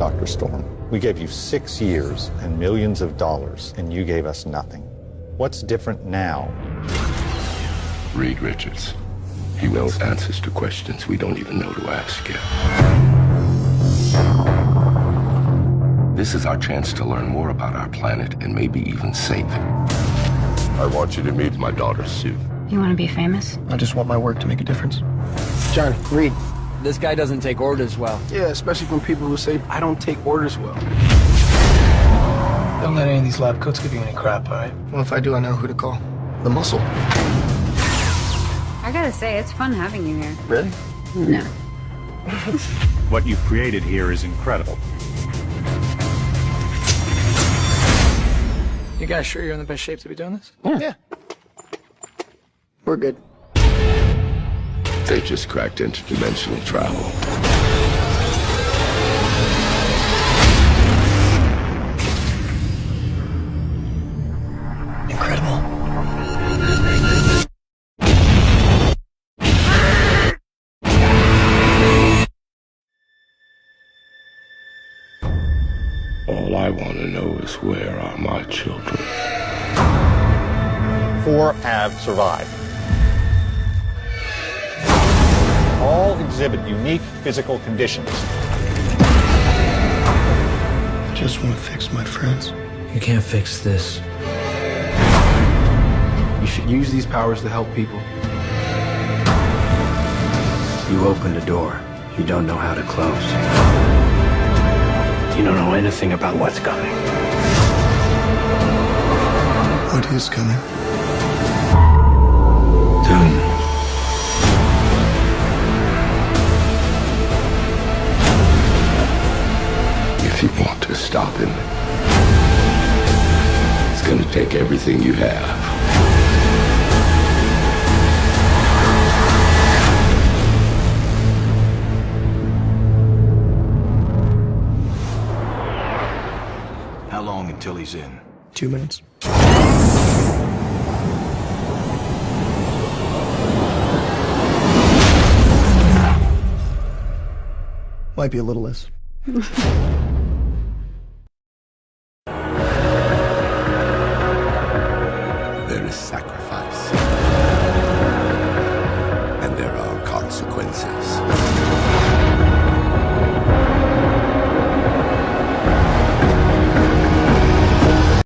Dr. Storm. We gave you 6 years and millions of dollars, and you gave us nothing. What's different now? Reed Richards. He knows answers to questions we don't even know to ask yet. This is our chance to learn more about our planet and maybe even save it. I want you to meet my daughter, Sue. You want to be famous? I just want my work to make a difference. John, Reed. This guy doesn't take orders well. Yeah, especially from people who say, I don't take orders well. Don't let any of these lab coats give you any crap, all right? Well, if I do, I know who to call. The Muscle. I gotta say, it's fun having you here. Really? No. What you've created here is incredible. You guys sure you're in the best shape to be doing this? Yeah. We're good. They just cracked interdimensional travel. Incredible. All I want to know is where are my children? 4 have survived. All exhibit unique physical conditions. I just want to fix my friends. You can't fix this. You should use these powers to help people. You opened a door you don't know how to close. You don't know anything about what's coming. What is coming? Doom. If you want to stop him, it's going to take everything you have. How long until he's in? 2 minutes. Might be a little less.